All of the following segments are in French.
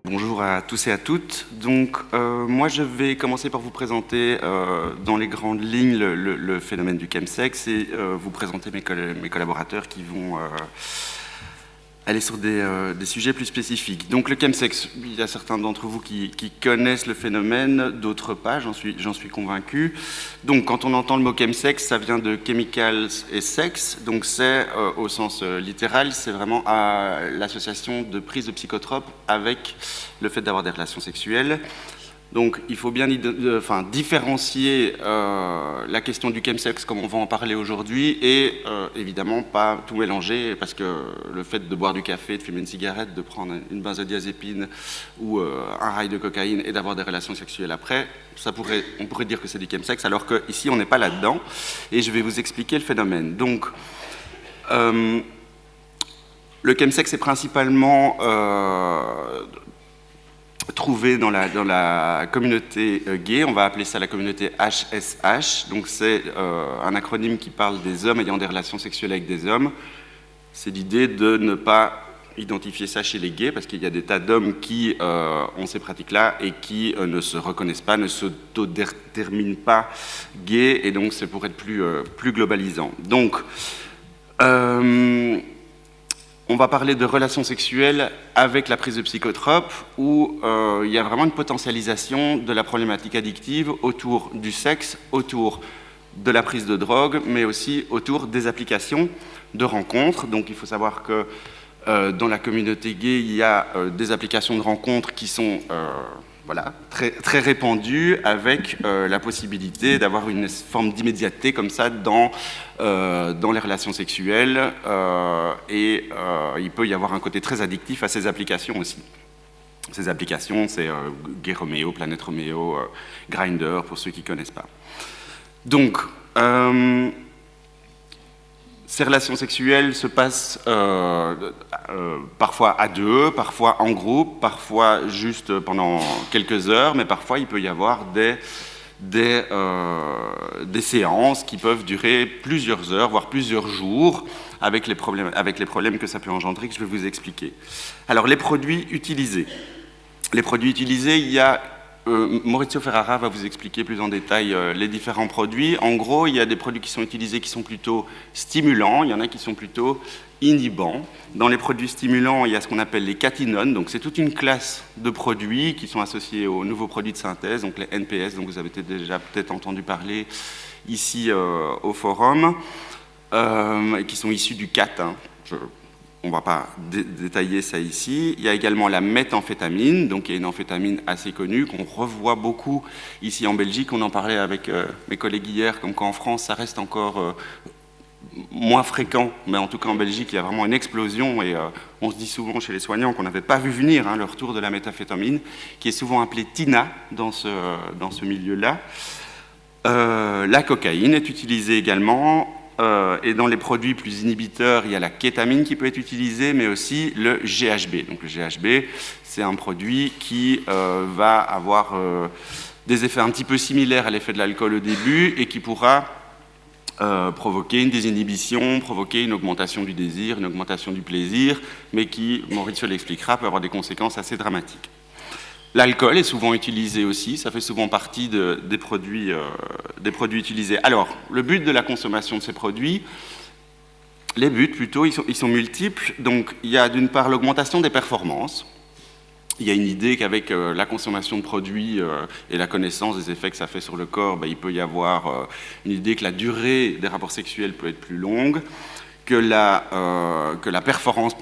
Bonjour à tous et à toutes. Donc, moi, je vais commencer par vous présenter dans les grandes lignes le phénomène du chemsex et vous présenter mes collaborateurs qui vont aller sur des sujets plus spécifiques. Donc, le chemsex, il y a certains d'entre vous qui connaissent le phénomène, d'autres pas, j'en suis convaincu. Donc, quand on entend le mot chemsex, ça vient de chemicals et sex. Donc, c'est, au sens littéral, c'est vraiment l'association de prise de psychotropes avec le fait d'avoir des relations sexuelles. Donc, il faut bien différencier la question du chemsex, comme on va en parler aujourd'hui, et évidemment pas tout mélanger, parce que le fait de boire du café, de fumer une cigarette, de prendre une benzodiazépine ou un rail de cocaïne et d'avoir des relations sexuelles après, on pourrait dire que c'est du chemsex, alors qu'ici on n'est pas là-dedans, et je vais vous expliquer le phénomène. Donc, le chemsex est principalement trouvé dans la communauté gay, on va appeler ça la communauté HSH, donc c'est un acronyme qui parle des hommes ayant des relations sexuelles avec des hommes. C'est l'idée de ne pas identifier ça chez les gays, parce qu'il y a des tas d'hommes qui ont ces pratiques-là et qui ne se reconnaissent pas, ne s'autodéterminent pas gays, et donc c'est pour être plus globalisant. Donc, on va parler de relations sexuelles avec la prise de psychotropes, où il y a vraiment une potentialisation de la problématique addictive autour du sexe, autour de la prise de drogue, mais aussi autour des applications de rencontres. Donc il faut savoir que dans la communauté gay, il y a des applications de rencontres qui sont très, très répandues, avec la possibilité d'avoir une forme d'immédiateté comme ça dans les relations sexuelles, et il peut y avoir un côté très addictif à ces applications aussi. Ces applications, c'est Gay Romeo, Planète Romeo, Grindr, pour ceux qui ne connaissent pas. Donc, ces relations sexuelles se passent parfois à deux, parfois en groupe, parfois juste pendant quelques heures, mais parfois il peut y avoir des séances qui peuvent durer plusieurs heures, voire plusieurs jours, avec les problèmes que ça peut engendrer, que je vais vous expliquer. Alors, les produits utilisés. Les produits utilisés, il y a... Maurizio Ferrara va vous expliquer plus en détail les différents produits. En gros, il y a des produits qui sont utilisés qui sont plutôt stimulants, il y en a qui sont plutôt inhibants. Dans les produits stimulants, il y a ce qu'on appelle les catinones, donc c'est toute une classe de produits qui sont associés aux nouveaux produits de synthèse, donc les NPS, dont vous avez déjà peut-être entendu parler ici au forum, et qui sont issus du cat. On ne va pas détailler ça ici. Il y a également la méthamphétamine, donc il y a une amphétamine assez connue qu'on revoit beaucoup ici en Belgique. On en parlait avec mes collègues hier, comme qu'en France, ça reste encore moins fréquent, mais en tout cas en Belgique, il y a vraiment une explosion, et on se dit souvent chez les soignants qu'on n'avait pas vu venir le retour de la méthamphétamine, qui est souvent appelée Tina dans ce milieu-là. La cocaïne est utilisée également. Et dans les produits plus inhibiteurs, il y a la kétamine qui peut être utilisée, mais aussi le GHB. Donc le GHB, c'est un produit qui va avoir des effets un petit peu similaires à l'effet de l'alcool au début, et qui pourra provoquer une désinhibition, provoquer une augmentation du désir, une augmentation du plaisir, mais qui, Maurizio l'expliquera, peut avoir des conséquences assez dramatiques. L'alcool est souvent utilisé aussi, ça fait souvent partie des produits utilisés. Alors, le but de la consommation de ces produits, les buts plutôt, ils sont multiples. Donc, il y a d'une part l'augmentation des performances. Il y a une idée qu'avec la consommation de produits et la connaissance des effets que ça fait sur le corps, il peut y avoir une idée que la durée des rapports sexuels peut être plus longue, que la performance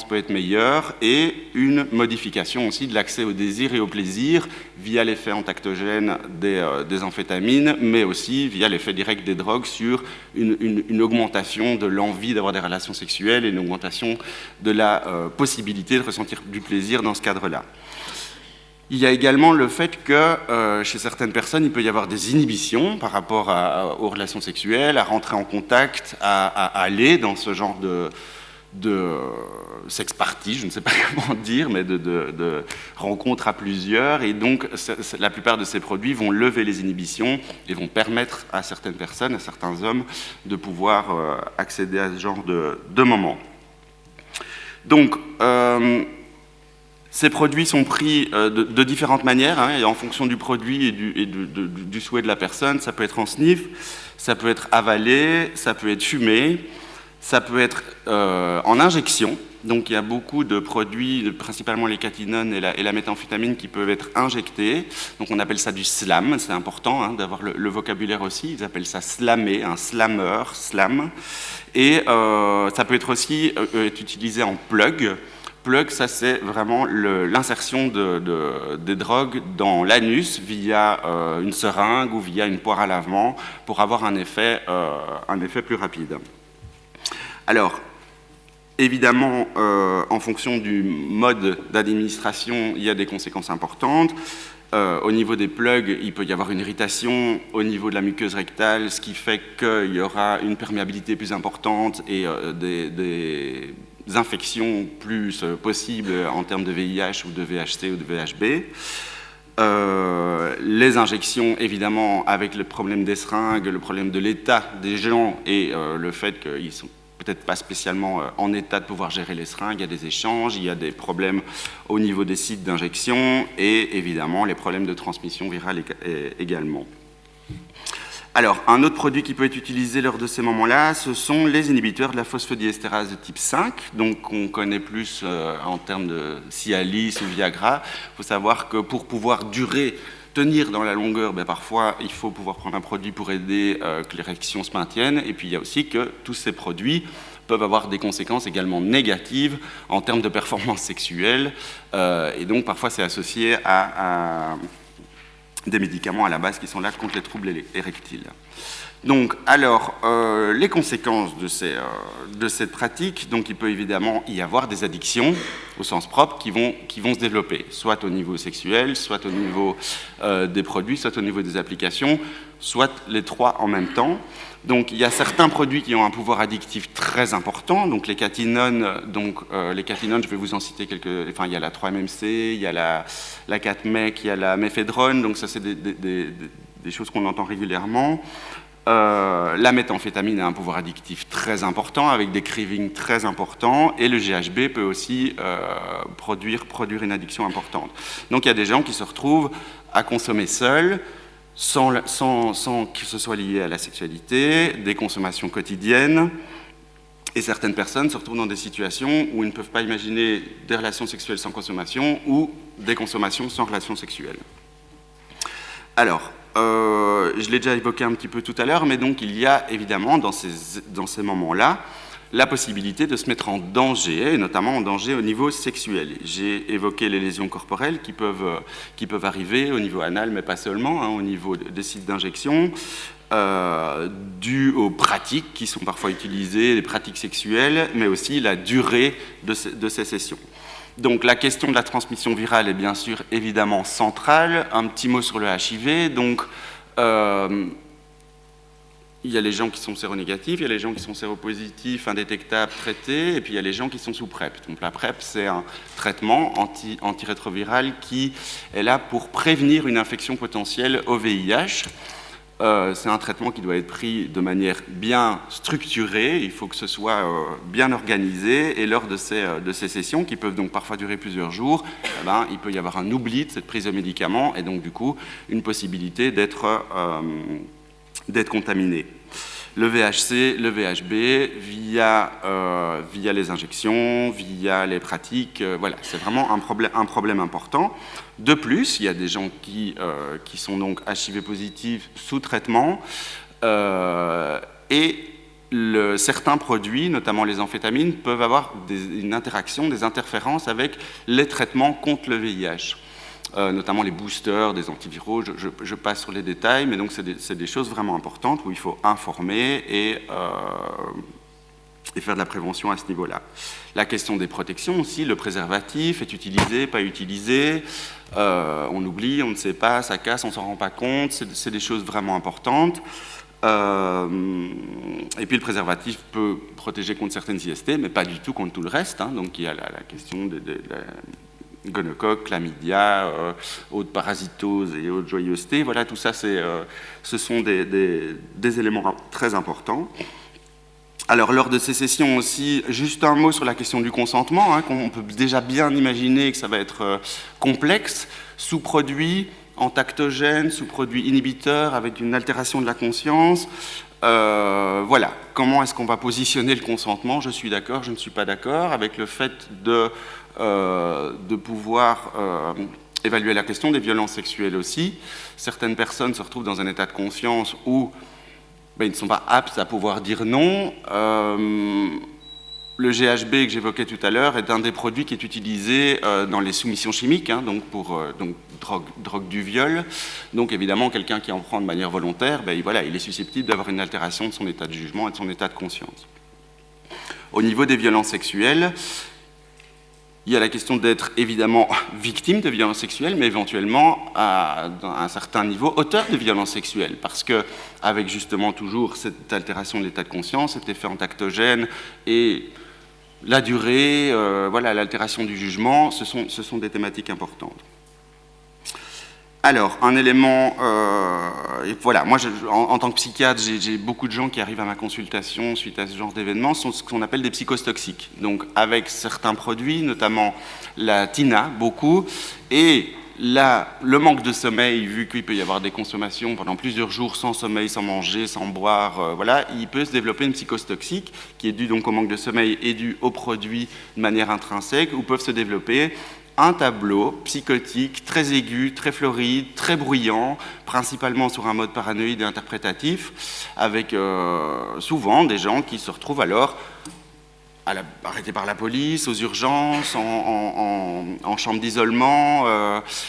peut être meilleure, et une modification aussi de l'accès au désir et au plaisir via l'effet entactogène des amphétamines, mais aussi via l'effet direct des drogues sur une augmentation de l'envie d'avoir des relations sexuelles et une augmentation de la possibilité de ressentir du plaisir dans ce cadre-là. Il y a également le fait que chez certaines personnes, il peut y avoir des inhibitions par rapport aux relations sexuelles, à rentrer en contact, à aller dans ce genre de sex party, je ne sais pas comment dire, mais de rencontres à plusieurs. Et donc, la plupart de ces produits vont lever les inhibitions et vont permettre à certaines personnes, à certains hommes, de pouvoir accéder à ce genre de moments. Donc, Ces produits sont pris de différentes manières, hein, et en fonction du produit et du souhait de la personne. Ça peut être en sniff, ça peut être avalé, ça peut être fumé, ça peut être en injection. Donc il y a beaucoup de produits, principalement les catinones et la méthamphétamine, qui peuvent être injectés. Donc on appelle ça du slam, c'est important hein, d'avoir le vocabulaire aussi. Ils appellent ça slammer, un slammer, slam. Et ça peut être aussi utilisé en plug. Plug, ça c'est vraiment l'insertion des drogues dans l'anus via une seringue ou via une poire à lavement pour avoir un effet plus rapide. Alors, évidemment, en fonction du mode d'administration, il y a des conséquences importantes. Au niveau des plugs, il peut y avoir une irritation au niveau de la muqueuse rectale, ce qui fait qu'il y aura une perméabilité plus importante et des infections plus possibles en termes de VIH ou de VHC ou de VHB. Les injections, évidemment, avec le problème des seringues, le problème de l'état des gens et le fait qu'ils sont peut-être pas spécialement en état de pouvoir gérer les seringues, il y a des échanges, il y a des problèmes au niveau des sites d'injection et évidemment les problèmes de transmission virale également. Alors, un autre produit qui peut être utilisé lors de ces moments-là, ce sont les inhibiteurs de la phosphodiesterase de type 5, donc on connaît plus en termes de Cialis ou Viagra. Il faut savoir que pour pouvoir tenir dans la longueur, parfois il faut pouvoir prendre un produit pour aider que l'érection se maintienne, et puis il y a aussi que tous ces produits peuvent avoir des conséquences également négatives en termes de performance sexuelle, et donc parfois c'est associé à des médicaments à la base qui sont là contre les troubles érectiles. Donc, alors, les conséquences de cette pratique, donc il peut évidemment y avoir des addictions, au sens propre, qui vont se développer, soit au niveau sexuel, soit au niveau des produits, soit au niveau des applications, soit les trois en même temps. Donc, il y a certains produits qui ont un pouvoir addictif très important, donc les catinones, je vais vous en citer quelques, enfin, il y a la 3-MMC, il y a la 4-MEC, il y a la méphédrone, donc ça c'est des choses qu'on entend régulièrement. La méthamphétamine a un pouvoir addictif très important, avec des cravings très importants, et le GHB peut aussi produire une addiction importante. Donc il y a des gens qui se retrouvent à consommer seuls, sans que ce soit lié à la sexualité, des consommations quotidiennes, et certaines personnes se retrouvent dans des situations où ils ne peuvent pas imaginer des relations sexuelles sans consommation, ou des consommations sans relations sexuelles. Alors, je l'ai déjà évoqué un petit peu tout à l'heure, mais donc il y a évidemment dans ces moments-là la possibilité de se mettre en danger, et notamment en danger au niveau sexuel. J'ai évoqué les lésions corporelles qui peuvent arriver au niveau anal, mais pas seulement, hein, au niveau des sites d'injection, dues aux pratiques qui sont parfois utilisées, les pratiques sexuelles, mais aussi la durée de ces sessions. Donc la question de la transmission virale est bien sûr évidemment centrale. Un petit mot sur le HIV. Donc il y a les gens qui sont séronégatifs, il y a les gens qui sont séropositifs, indétectables, traités, et puis il y a les gens qui sont sous PrEP. Donc la PrEP, c'est un traitement antirétroviral qui est là pour prévenir une infection potentielle au VIH. C'est un traitement qui doit être pris de manière bien structurée, il faut que ce soit bien organisé, et lors de ces sessions, qui peuvent donc parfois durer plusieurs jours, il peut y avoir un oubli de cette prise de médicaments, et donc du coup, une possibilité d'être contaminé. Le VHC, le VHB, via les injections, via les pratiques, voilà, c'est vraiment un problème important. De plus, il y a des gens qui sont donc HIV positifs sous traitement, et certains produits, notamment les amphétamines, peuvent avoir une interaction, des interférences avec les traitements contre le VIH. Notamment les boosters, des antiviraux, je passe sur les détails, mais donc c'est des choses vraiment importantes où il faut informer et faire de la prévention à ce niveau-là. La question des protections aussi, le préservatif est utilisé, pas utilisé, on oublie, on ne sait pas, ça casse, on ne s'en rend pas compte, c'est des choses vraiment importantes. Et puis le préservatif peut protéger contre certaines IST, mais pas du tout contre tout le reste, hein. Donc il y a la question de gonocoque, chlamydia, haute parasitose et haute joyeuseté. Voilà, tout ça, ce sont des éléments très importants. Alors, lors de ces sessions aussi, juste un mot sur la question du consentement, qu'on peut déjà bien imaginer que ça va être complexe, sous-produit, entactogène, sous-produit inhibiteur, avec une altération de la conscience. Voilà, comment est-ce qu'on va positionner le consentement? Je suis d'accord, je ne suis pas d'accord, avec le fait de pouvoir évaluer la question des violences sexuelles aussi. Certaines personnes se retrouvent dans un état de conscience où ils ne sont pas aptes à pouvoir dire non. Le GHB que j'évoquais tout à l'heure est un des produits qui est utilisé dans les soumissions chimiques, donc pour drogue du viol. Donc évidemment, quelqu'un qui en prend de manière volontaire, voilà, il est susceptible d'avoir une altération de son état de jugement et de son état de conscience. Au niveau des violences sexuelles, il y a la question d'être évidemment victime de violences sexuelles, mais éventuellement, à un certain niveau, auteur de violences sexuelles. Parce qu'avec justement toujours cette altération de l'état de conscience, cet effet entactogène et la durée, voilà, l'altération du jugement, ce sont des thématiques importantes. Alors, un élément, voilà, moi, en tant que psychiatre, j'ai beaucoup de gens qui arrivent à ma consultation suite à ce genre d'événements, sont ce qu'on appelle des psychoses toxiques. Donc, avec certains produits, notamment la tina, beaucoup, et là, le manque de sommeil, vu qu'il peut y avoir des consommations pendant plusieurs jours sans sommeil, sans manger, sans boire, voilà, il peut se développer une psychose toxique qui est due donc au manque de sommeil et due aux produits de manière intrinsèque, où peuvent se développer un tableau psychotique très aigu, très floride, très bruyant, principalement sur un mode paranoïde et interprétatif, avec souvent des gens qui se retrouvent alors arrêtés par la police, aux urgences, en chambre d'isolement.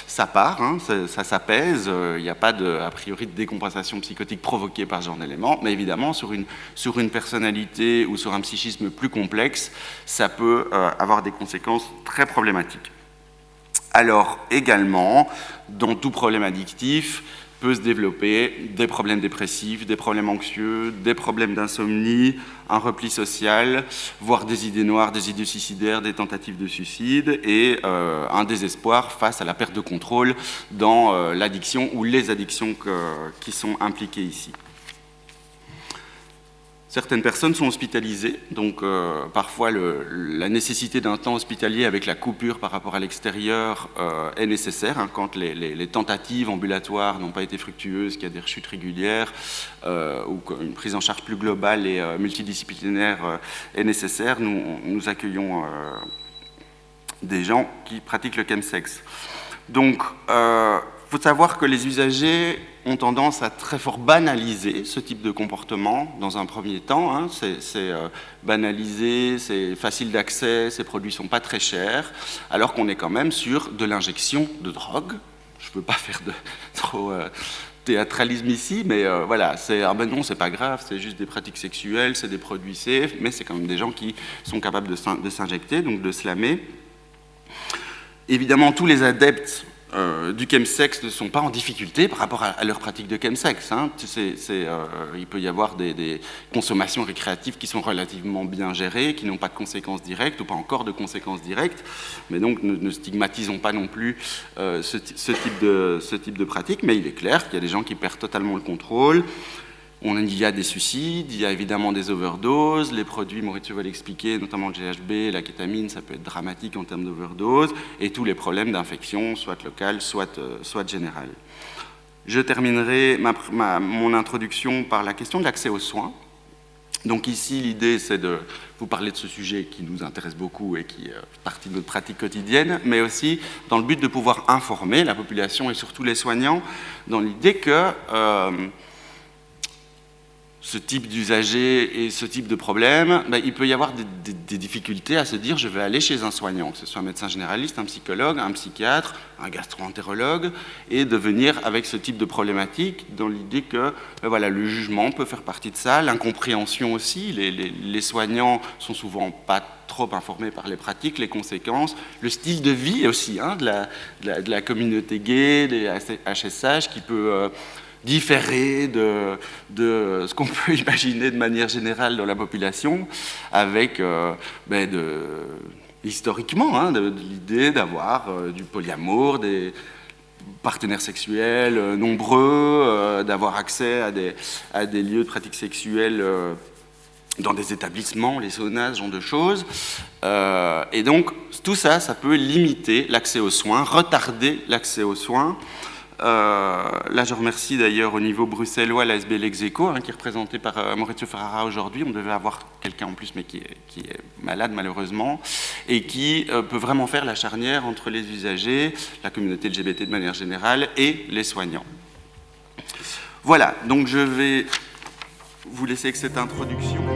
Ça part, ça s'apaise, il n'y a pas a priori de décompensation psychotique provoquée par ce genre d'éléments, mais évidemment sur une personnalité ou sur un psychisme plus complexe, ça peut avoir des conséquences très problématiques. Alors également, dans tout problème addictif, peut se développer des problèmes dépressifs, des problèmes anxieux, des problèmes d'insomnie, un repli social, voire des idées noires, des idées suicidaires, des tentatives de suicide et un désespoir face à la perte de contrôle dans l'addiction ou les addictions qui sont impliquées ici. Certaines personnes sont hospitalisées, donc parfois la nécessité d'un temps hospitalier avec la coupure par rapport à l'extérieur est nécessaire, quand les tentatives ambulatoires n'ont pas été fructueuses, qu'il y a des rechutes régulières ou qu'une prise en charge plus globale et multidisciplinaire est nécessaire. Nous accueillons des gens qui pratiquent le chemsex. Donc, il faut savoir que les usagers ont tendance à très fort banaliser ce type de comportement dans un premier temps. C'est banalisé, c'est facile d'accès, ces produits ne sont pas très chers, alors qu'on est quand même sur de l'injection de drogue. Je ne veux pas faire de trop théâtralisme ici, mais voilà, non, c'est pas grave, c'est juste des pratiques sexuelles, c'est des produits safe, mais c'est quand même des gens qui sont capables de s'injecter, donc de slammer. Évidemment, tous les adeptes du chemsex ne sont pas en difficulté par rapport à leur pratique de chemsex. Il peut y avoir des consommations récréatives qui sont relativement bien gérées, qui n'ont pas de conséquences directes ou pas encore de conséquences directes, mais donc ne stigmatisons pas non plus ce type de pratique, mais il est clair qu'il y a des gens qui perdent totalement le contrôle. Il y a des suicides, il y a évidemment des overdoses, les produits, Maurizio va l'expliquer, notamment le GHB, la kétamine, ça peut être dramatique en termes d'overdose, et tous les problèmes d'infection, soit locales, soit générales. Je terminerai mon introduction par la question de l'accès aux soins. Donc ici, l'idée, c'est de vous parler de ce sujet qui nous intéresse beaucoup et qui est partie de notre pratique quotidienne, mais aussi dans le but de pouvoir informer la population et surtout les soignants, dans l'idée que ce type d'usager et ce type de problème, il peut y avoir des difficultés à se dire je vais aller chez un soignant, que ce soit un médecin généraliste, un psychologue, un psychiatre, un gastro-entérologue, et de venir avec ce type de problématique dans l'idée que voilà, le jugement peut faire partie de ça, l'incompréhension aussi, les soignants sont souvent pas trop informés par les pratiques, les conséquences, le style de vie aussi de la communauté gay, des HSH qui peut différer de ce qu'on peut imaginer de manière générale dans la population, avec historiquement de l'idée d'avoir du polyamour, des partenaires sexuels nombreux, d'avoir accès à des lieux de pratique sexuelle dans des établissements, les saunas, ce genre de choses. Et donc, tout ça, ça peut limiter l'accès aux soins, retarder l'accès aux soins. Là, je remercie d'ailleurs au niveau bruxellois l'ASB Lexeco, qui est représenté par Maurizio Ferrara aujourd'hui. On devait avoir quelqu'un en plus, mais qui est malade malheureusement, et qui peut vraiment faire la charnière entre les usagers, la communauté LGBT de manière générale, et les soignants. Voilà, donc je vais vous laisser avec cette introduction.